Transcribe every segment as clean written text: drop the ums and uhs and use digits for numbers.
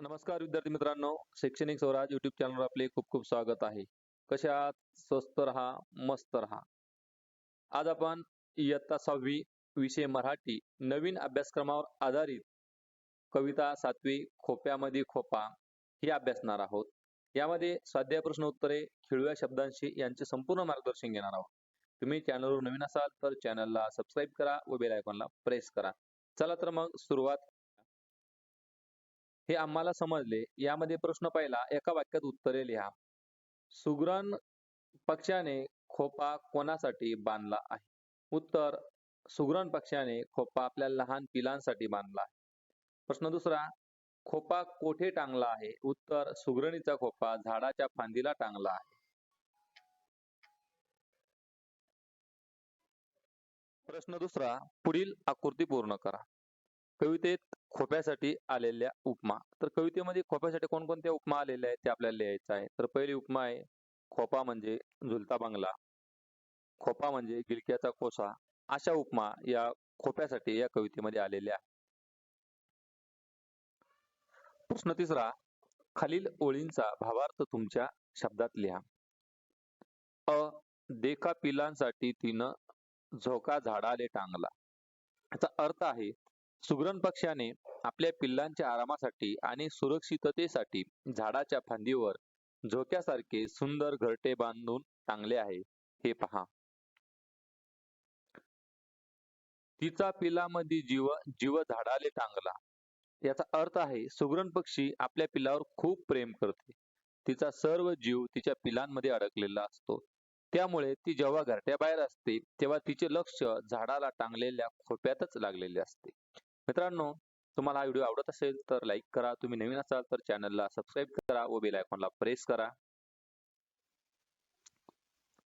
नमस्कार विद्यार्थी मित्रांनो, शैक्षणिक स्वराज YouTube चॅनलवर आपले खूप खूप स्वागत आहे. कसे आहात? स्वस्त रहा, मस्त रहा. आज आपण इयत्ता 6वी विषय मराठी नवीन अभ्यासक्रमावर आधारित कविता 7वी खोप्यामध्ये खोपा ही अभ्यासणार आहोत. यामध्ये स्वाध्याय प्रश्न उत्तरे, खिळव्या शब्दांशी यांचे संपूर्ण मार्गदर्शन घेणार आहोत. तुम्ही चॅनलवर नवीन असाल तर चॅनलला सबस्क्राईब करा व बेल आयकॉनला प्रेस करा. चला तर मग सुरुवात. हे आम्हाला समजले. यामध्ये प्रश्न पहिला, एका वाक्यात उत्तरे लिहा. सुगरण पक्ष्याने खोपा कोणासाठी बांधला आहे? उत्तर, सुगरण पक्ष्याने खोपा आपल्या लहान पिलांसाठी बांधला आहे. प्रश्न दुसरा, खोपा कोठे टांगला आहे? उत्तर, सुगरणीचा खोपा झाडाच्या फांदीला टांगला आहे. प्रश्न दुसरा, पुढील आकृती पूर्ण करा. कवितेत खोप्यासाठी आलेल्या उपमा. तर कवितेमध्ये खोप्यासाठी कोणकोणत्या उपमा आलेल्या आहेत ते आपल्याला लिहायचं आहे. तर पहिली उपमा आहे, खोपा म्हणजे झुलता बंगला, खोपा म्हणजे गिलक्याचा कोसा. अशा उपमा या खोप्यासाठी या कवितेमध्ये आलेल्या आहेत. प्रश्न तिसरा, खालील ओळींचा भावार्थ तुमच्या शब्दात लिहा. अ, देखा पिलांसाठी तिनं झोका झाडाले टांगला. याचा अर्थ आहे, सुगरण पक्ष्याने आपल्या पिल्लांच्या आरामासाठी आणि सुरक्षिततेसाठी झाडाच्या फांदीवर झोक्यासारखे सुंदर घरटे बांधून टांगले आहे, हे पहा. तिचा पिलामध्ये जीव जीव झाडाले टांगला. याचा अर्थ आहे, सुगरण पक्षी आपल्या पिल्लावर खूप प्रेम करते. तिचा सर्व जीव तिच्या पिलांमध्ये अडकलेला असतो. त्यामुळे ती जेव्हा घरट्याबाहेर असते तेव्हा तिचे लक्ष झाडाला टांगलेल्या खोप्यातच लागलेले असते. मित्रांनो, तुम्हाला हा व्हिडिओ आवडत असेल तर लाईक करा. तुम्ही नवीन असाल तर चॅनलला सबस्क्राईब करा व बेल आयकॉनला प्रेस करा.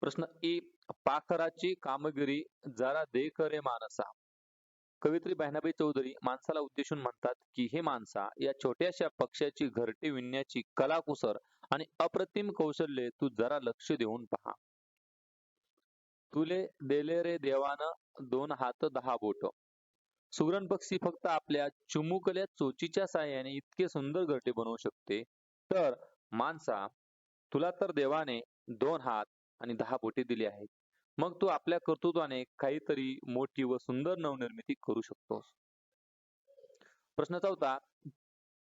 प्रश्न ए, पाखराची कामगिरी जरा देख रे मानसा. कवयित्री बहिणाबाई चौधरी माणसाला उद्देशून म्हणतात की, हे माणसा, या छोट्याशा पक्ष्याची घरटी विणण्याची कलाकुसर आणि अप्रतिम कौशल्य तू जरा लक्ष देऊन पहा. तुले देले रे देवानं 2 हात 10 बोट. सुगरण पक्षी फक्त आपल्या चिमुकल्या चोचीच्या साहाय्याने इतके सुंदर घरटे बनवू शकते. तर माणसा, तुला तर देवाने 2 हात आणि 10 बोटे दिली आहेत. मग तू आपल्या कर्तृत्वाने काहीतरी मोठी व सुंदर नवनिर्मिती करू शकतोस. प्रश्न चौथा,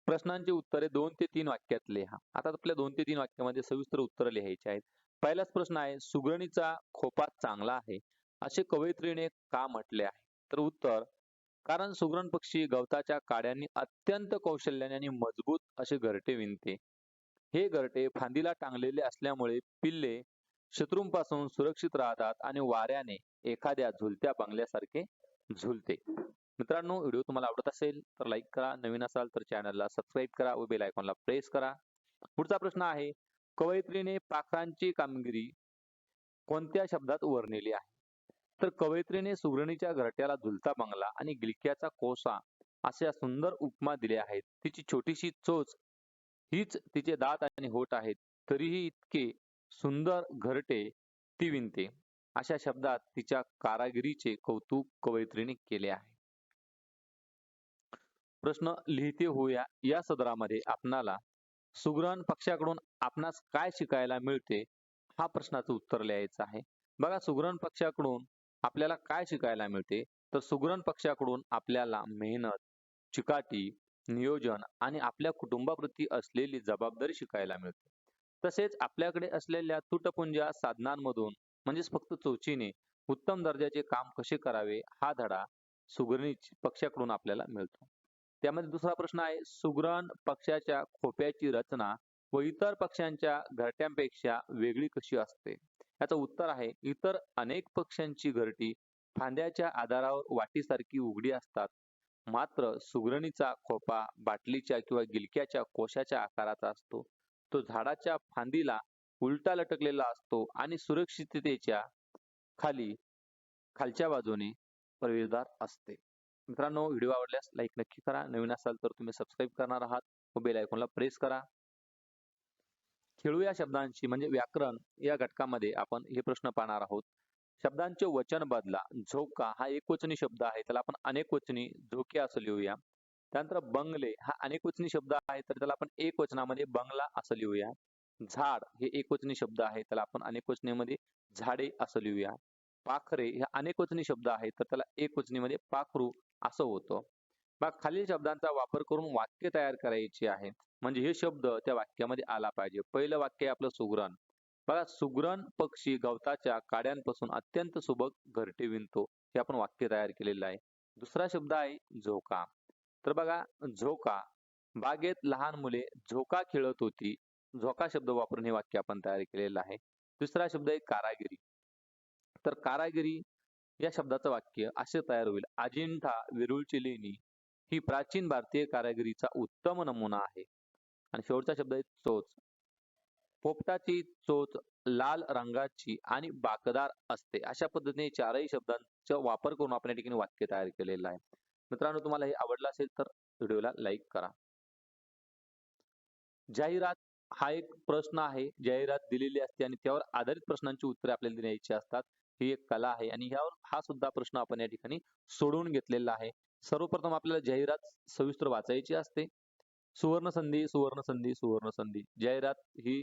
प्रश्नांची उत्तरे 2 ते 3 वाक्यात लिहा. आता आपल्या 2 ते 3 वाक्यामध्ये सविस्तर उत्तरं लिहायची आहेत. पहिलाच प्रश्न आहे, सुगरणीचा खोपा चांगला आहे असे कवयित्रीने का म्हटले आहे? तर उत्तर, कारण सुगरण पक्षी गवताच्या काड्यांनी अत्यंत कौशल्याने आणि मजबूत असे घरटे विणते. हे घरटे फांदीला टांगलेले असल्यामुळे पिल्ले शत्रूंपासून सुरक्षित राहतात आणि वाऱ्याने एखाद्या झुलत्या बंगल्यासारखे झुलते. मित्रांनो, व्हिडिओ तुम्हाला आवडत असेल तर लाईक करा. नवीन असाल तर चॅनलला सबस्क्राईब करा व बेल आयकॉनला प्रेस करा. पुढचा प्रश्न आहे, कवयित्रीने पाखरांची कामगिरी कोणत्या शब्दात वर्णिली आहे? तर कवयित्रीने सुगरणीच्या घरट्याला झुलता बंगला आणि गिलक्याचा कोसा अशा सुंदर उपमा दिल्या आहेत. तिची छोटीशी चोच हीच तिचे दात आणि होठ आहेत, तरीही इतके सुंदर घरटे ती विणते. अशा शब्दात तिच्या कारागिरीचे कौतुक कवयित्रीने केले आहे. प्रश्न लिहिते होऊया या सदरामध्ये आपणाला सुगरण पक्षाकडून आपणास काय शिकायला मिळते, हा प्रश्नाचं उत्तर लिहायचं आहे. बघा, सुगरण पक्षाकडून आपल्याला काय शिकायला मिळते? तर सुगरण पक्षाकडून आपल्याला मेहनत, चिकाटी, नियोजन आणि आपल्या कुटुंबाप्रती असलेली जबाबदारी शिकायला मिळते. तसेच आपल्याकडे असलेल्या तुटपुंज्या साधनांमधून म्हणजेच फक्त चोचीने उत्तम दर्जाचे काम कसे करावे, हा धडा सुगरणी पक्षाकडून आपल्याला मिळतो. त्यामध्ये दुसरा प्रश्न आहे, सुगरण पक्षाच्या खोप्याची रचना व इतर पक्ष्यांच्या घरट्यांपेक्षा वेगळी कशी असते? याचं उत्तर आहे, इतर अनेक पक्ष्यांची घरटी फांद्याच्या आधारावर वाटीसारखी उघडी असतात. मात्र सुगरणीचा खोपा बाटलीच्या किंवा गिलक्याच्या कोशाच्या आकाराचा असतो. तो झाडाच्या फांदीला उलटा लटकलेला असतो आणि सुरक्षिततेच्या खालच्या बाजूने प्रवेशद्वार असते. मित्रांनो, व्हिडिओ आवडल्यास लाईक नक्की करा. नवीन असाल तर तुम्ही सबस्क्राईब करणार आहात व बेल आयकॉनला प्रेस करा. खेळू या शब्दांशी म्हणजे व्याकरण या घटकामध्ये आपण हे प्रश्न पाहणार आहोत. शब्दांचे वचन बदला. झोका हा एकवचनी शब्द आहे, त्याला आपण अनेकवचनी झोके असं लिहूया. त्यानंतर बंगले हा अनेकवचनी शब्द आहे, तर त्याला आपण एकवचनामध्ये बंगला असं लिहूया. झाड हे एकवचनी शब्द आहे, त्याला आपण अनेकवचनीमध्ये झाडे असं लिहूया. पाखरे हे अनेकवचनी शब्द आहे, तर त्याला एकवचनीमध्ये पाखरू असं होतं. मग खालील शब्दांचा वापर करून वाक्य तयार करायचे आहे. म्हणजे हे शब्द त्या वाक्यामध्ये आला पाहिजे. पहिलं वाक्य आहे आपलं सुगरण. बघा, सुगरण पक्षी गवताच्या काड्यांपासून अत्यंत सुबक घरटे विणतो. हे आपण वाक्य तयार केलेलं आहे. दुसरा शब्द आहे झोका. तर बघा, झोका, बागेत लहान मुले झोका खेळत होती. झोका शब्द वापरून हे वाक्य आपण तयार केलेलं आहे. दुसरा शब्द आहे कारागिरी. तर कारागिरी या शब्दाचं वाक्य असे तयार होईल. अजिंठा वेरूळची लेणी ही प्राचीन भारतीय कारागिरीचा उत्तम नमुना आहे. आणि शेवटचा शब्द आहे चोच. पोपटाची चोच लाल रंगाची आणि बाकदार असते. अशा पद्धतीने चारही शब्दांचा वापर करून आपण या ठिकाणी वाक्य तयार केलेलं आहे. मित्रांनो, तुम्हाला हे आवडलं असेल तर व्हिडिओला लाईक करा. जाहिरात हा एक प्रश्न आहे. जाहिरात दिलेली असते आणि त्यावर आधारित प्रश्नांची उत्तरे आपल्याला द्यायची असतात. ही एक कला आहे आणि ह्यावर हा सुद्धा प्रश्न आपण या ठिकाणी सोडवून घेतलेला आहे. सर्वप्रथम आपल्याला जाहिरात सविस्तर वाचायची असते. सुवर्ण संधी, सुवर्ण संधी, सुवर्ण संधी. जाहिरात ही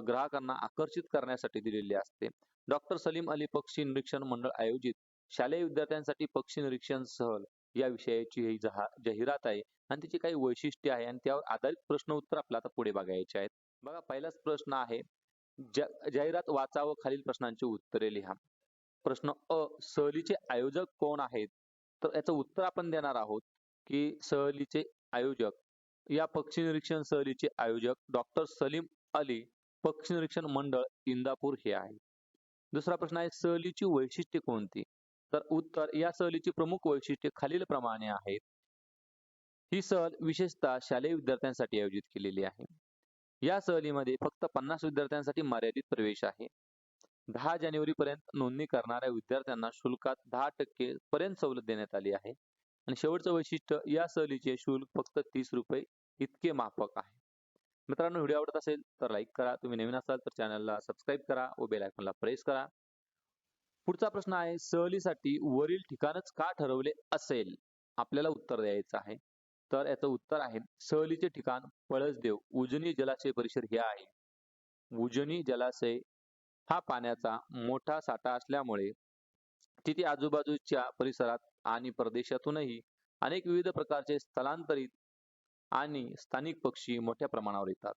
ग्राहकांना आकर्षित करण्यासाठी दिलेली असते. डॉक्टर सलीम अली पक्षी निरीक्षण मंडळ आयोजित शालेय विद्यार्थ्यांसाठी पक्षी निरीक्षण सहल या विषयाची ही जाहिरात आहे आणि त्याची काही वैशिष्ट्ये आहे आणि त्यावर आधारित प्रश्न उत्तर आपल्याला आता पुढे बघायचे आहेत. बघा, पहिलाच प्रश्न आहे, जाहिरात वाचा व खालील प्रश्नांची उत्तरे लिहा. प्रश्न अ, सहलीचे आयोजक कोण आहेत? तर याचं उत्तर आपण देणार आहोत की सहलीचे आयोजक, या पक्षी निरीक्षण सहलीचे आयोजक डॉक्टर सलीम अली पक्षी निरीक्षण मंडळ इंदापूर हे आहे. दुसरा प्रश्न आहे, सहलीची वैशिष्ट्ये कोणती? तर उत्तर, या सहलीची प्रमुख वैशिष्ट्ये खालीलप्रमाणे आहेत. ही सहल विशेषतः शालेय विद्यार्थ्यांसाठी आयोजित केलेली आहे. या सहलीमध्ये फक्त 50 विद्यार्थ्यांसाठी मर्यादित प्रवेश आहे. 10 जानेवारीपर्यंत नोंदणी करणाऱ्या विद्यार्थ्यांना शुल्कात 10% पर्यंत सवलत देण्यात आली आहे. आणि शेवटचं वैशिष्ट्य, या सहलीचे शुल्क फक्त ₹30 इतके माफक आहे. मित्रांनो, व्हिडिओ आवडत असेल तर लाईक करा. तुम्ही नवीन असाल तर चॅनलला सबस्क्राईब करा व बेल आयकॉनला प्रेस करा. पुढचा प्रश्न आहे, सहलीसाठी वरील ठिकाणच का ठरवले असेल? आपल्याला उत्तर द्यायचं आहे. तर याचं उत्तर आहे, सहलीचे ठिकाण पळसदेव उजनी जलाशय परिसर हे आहे. उजनी जलाशय हा पाण्याचा मोठा साठा असल्यामुळे तिथे आजूबाजूच्या परिसरात आणि परदेशातूनही अनेक विविध प्रकारचे स्थलांतरित आणि स्थानिक पक्षी मोठ्या प्रमाणावर येतात.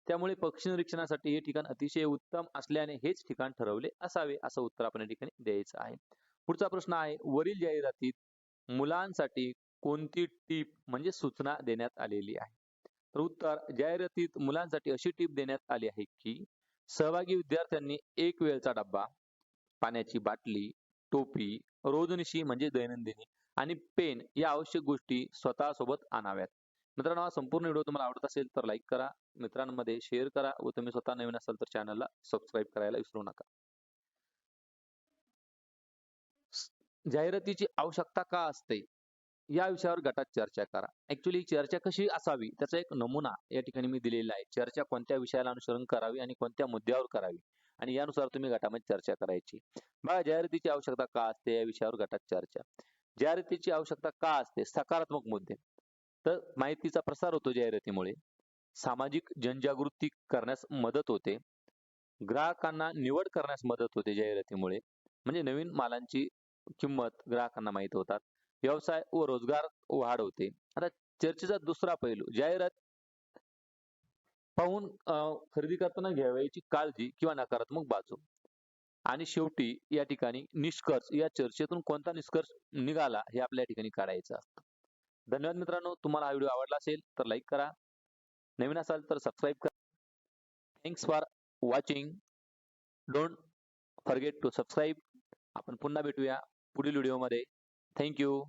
त्यामुळे पक्षी निरीक्षणासाठी हे ठिकाण अतिशय उत्तम असल्याने हेच ठिकाण ठरवले असावे, असं उत्तर आपण या ठिकाणी द्यायचं आहे. पुढचा प्रश्न आहे, वरील जाहिरातीत मुलांसाठी कोणती टीप म्हणजे सूचना देण्यात आलेली आहे? तर उत्तर, जाहिरातीत मुलांसाठी अशी टीप देण्यात आली आहे की सहभागी विद्यार्थ्यांनी एक वेळचा डब्बा, पाण्याची बाटली, टोपी, रोजनिशी म्हणजे दैनंदिनी आणि पेन या आवश्यक गोष्टी स्वतःसोबत आणाव्यात. मित्रांनो, हा संपूर्ण व्हिडिओ तुम्हाला आवडत असेल तर लाईक करा, मित्रांमध्ये शेअर करा व तुम्ही स्वतः नवीन असाल तर चॅनलला सबस्क्राईब करायला विसरू नका. जाहिरातीची आवश्यकता का असते या विषयावर गटात चर्चा करा. ऍक्च्युली चर्चा कशी असावी त्याचा एक नमुना या ठिकाणी मी दिलेला आहे. चर्चा कोणत्या विषयाला अनुसरण करावी आणि कोणत्या मुद्द्यावर करावी आणि यानुसार तुम्ही गटामध्ये चर्चा करायची. बघा, जाहिरातीची आवश्यकता का असते या विषयावर गटात चर्चा. जाहिरातीची आवश्यकता का असते? सकारात्मक मुद्दे. तर माहितीचा प्रसार होतो जाहिरातीमुळे. सामाजिक जनजागृती करण्यास मदत होते. ग्राहकांना निवड करण्यास मदत होते जाहिरातीमुळे. म्हणजे नवीन मालांची किंमत ग्राहकांना माहित होतात. व्यवसाय व रोजगार वाढ होते. आता चर्चेचा दुसरा पैलू, जाहिरात पाहून खरेदी करताना घ्यावयाची काळजी किंवा नकारात्मक बाजू. आणि शेवटी या ठिकाणी निष्कर्ष, या चर्चेतून कोणता निष्कर्ष निघाला हे आपल्या या ठिकाणी काढायचं असतं. धन्यवाद मित्रांनो. तुम्हाला हा व्हिडिओ आवडला असेल तर लाईक करा. नवीन असाल तर सबस्क्राईब करा. Thanks for watching. Don't forget to subscribe. आपण पुन्हा भेटूया पुढील व्हिडिओमध्ये. Thank you.